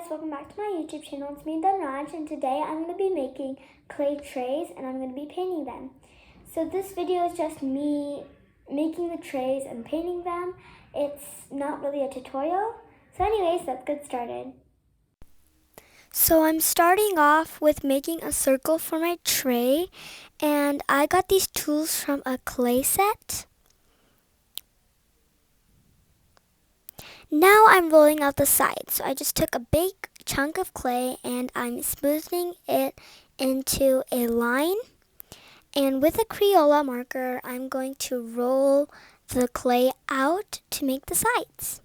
guys, welcome back to my YouTube channel. It's me, Dhanraj, and today I'm going to be making clay trays and I'm going to be painting them. So this video is just me making the trays and painting them. It's not really a tutorial. So anyways, let's get started. So I'm starting off with making a circle for my tray, and I got these tools from a clay set. Now I'm rolling out the sides. So I just took a big chunk of clay and I'm smoothing it into a line. And with a Crayola marker, I'm going to roll the clay out to make the sides.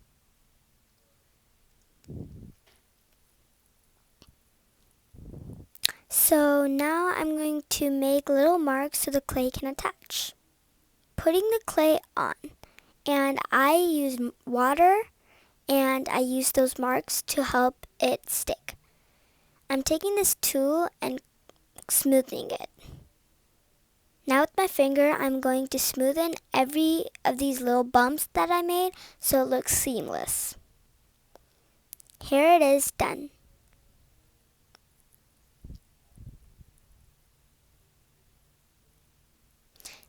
So now I'm going to make little marks so the clay can attach. Putting the clay on, and I use water and I use those marks to help it stick. I'm taking this tool and smoothing it. Now with my finger, I'm going to smoothen every of these little bumps that I made so it looks seamless. Here it is done.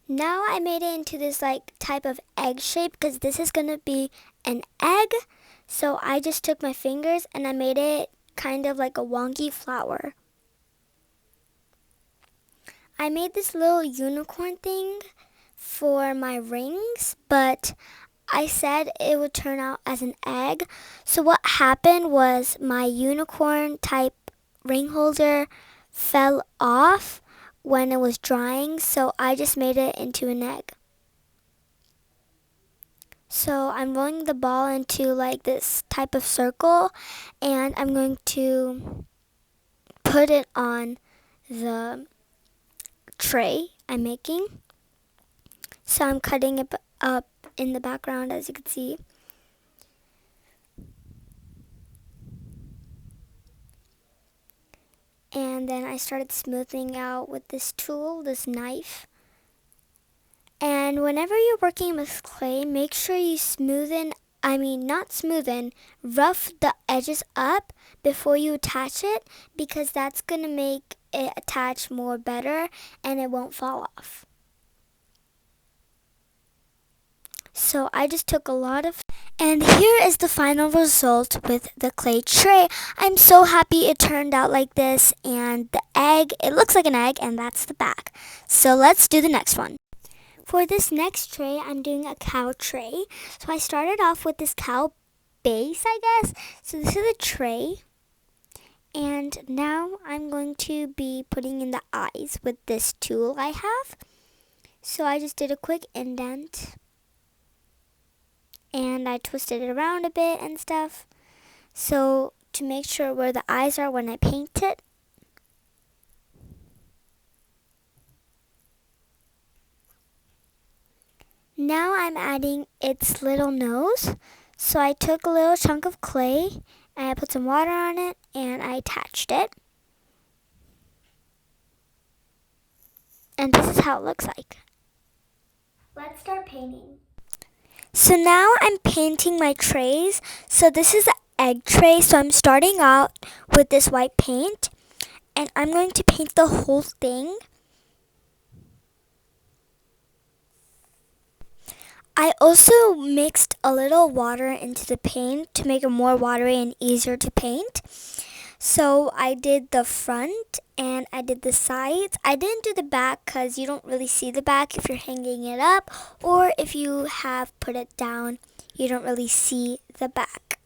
Now I made it into this type of egg shape because this is going to be an egg. So I just took my fingers and I made it kind of like a wonky flower. I made this little unicorn thing for my rings, but I said it would turn out as an egg. So what happened was my unicorn type ring holder fell off when it was drying, so I just made it into an egg. So I'm rolling the ball into this type of circle, and I'm going to put it on the tray I'm making. So I'm cutting it up in the background, as you can see. And then I started smoothing out with this tool, this knife. And whenever you're working with clay, make sure you rough the edges up before you attach it, because that's going to make it attach more better and it won't fall off. So I just took a lot of, and here is the final result with the clay tray. I'm so happy it turned out like this, and the egg, it looks like an egg, and that's the back. So let's do the next one. For this next tray, I'm doing a cow tray. So I started off with this cow base, I guess. So this is a tray. And now I'm going to be putting in the eyes with this tool I have. So I just did a quick indent. And I twisted it around a bit and stuff. So to make sure where the eyes are when I paint it. Now I'm adding its little nose. So I took a little chunk of clay and I put some water on it and I attached it. And this is how it looks like. Let's start painting. So now I'm painting my trays. So this is an egg tray. So I'm starting out with this white paint and I'm going to paint the whole thing. I also mixed a little water into the paint to make it more watery and easier to paint. So I did the front and I did the sides. I didn't do the back because you don't really see the back if you're hanging it up, or if you have put it down, you don't really see the back.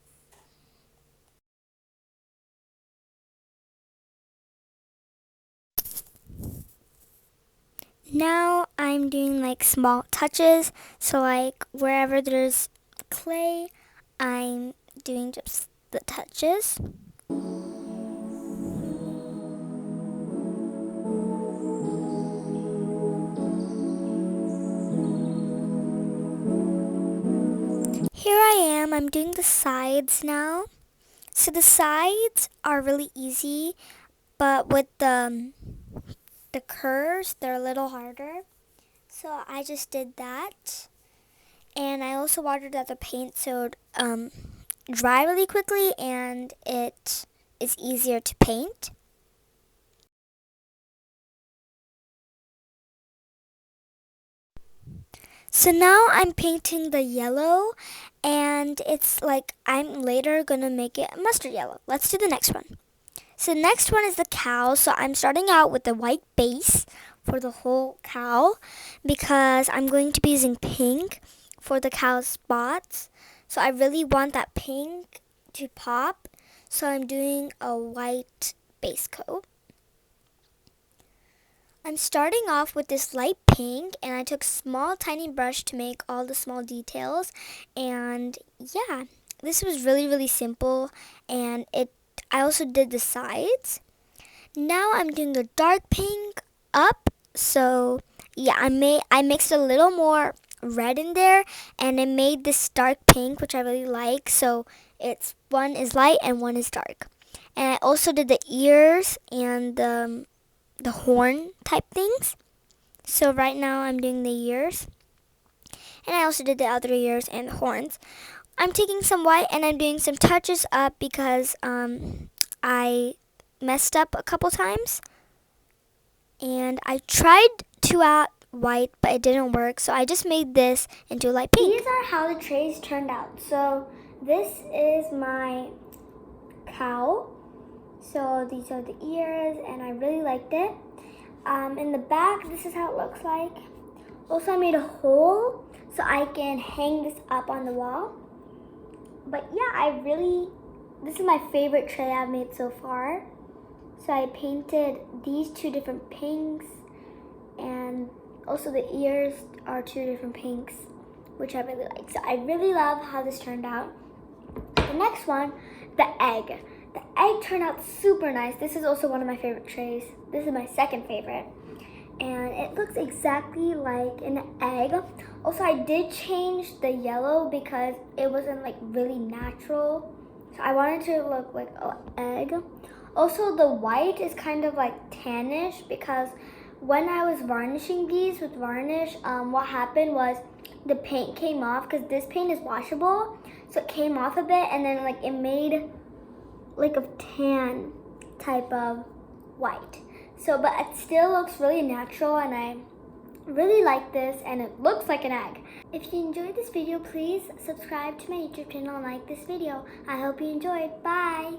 Now I'm doing small touches, so wherever there's clay, I'm doing just the touches. Here I am, I'm doing the sides now. So the sides are really easy, but with the curves, they're a little harder. So I just did that. And I also watered out the paint so it dry really quickly and it it's easier to paint. So now I'm painting the yellow, and it's like I'm later gonna make it mustard yellow. Let's do the next one. So the next one is the cow. So I'm starting out with the white base for the whole cow because I'm going to be using pink for the cow's spots. So I really want that pink to pop. So I'm doing a white base coat. I'm starting off with this light pink, and I took a small tiny brush to make all the small details. And yeah, this was really simple, and I also did the sides. Now I'm doing the dark pink up. So yeah, I mixed a little more red in there, and it made this dark pink, which I really like. So it's one is light and one is dark. And I also did the ears and the horn type things. So right now I'm doing the ears, and I also did the other ears and the horns. I'm taking some white and I'm doing some touches up because I messed up a couple times, and I tried to add white but it didn't work, so I just made this into light pink. These are how the trays turned out. So this is my cow. So these are the ears, and I really liked it. In the back, this is how it looks like. Also, I made a hole so I can hang this up on the wall. But yeah, this is my favorite tray I've made so far. So I painted these two different pinks, and also the ears are two different pinks, which I really like. So I really love how this turned out. The next one, the egg. The egg turned out super nice. This is also one of my favorite trays. This is my second favorite. And it looks exactly like an egg. Also, I did change the yellow because it wasn't like really natural. So I wanted to look like an egg. Also, the white is kind of like tannish because when I was varnishing these with varnish, what happened was the paint came off because this paint is washable. So it came off a bit, and then like it made like a tan type of white. So, but it still looks really natural, and I really like this, and it looks like an egg. If you enjoyed this video, please subscribe to my YouTube channel and like this video. I hope you enjoyed. Bye!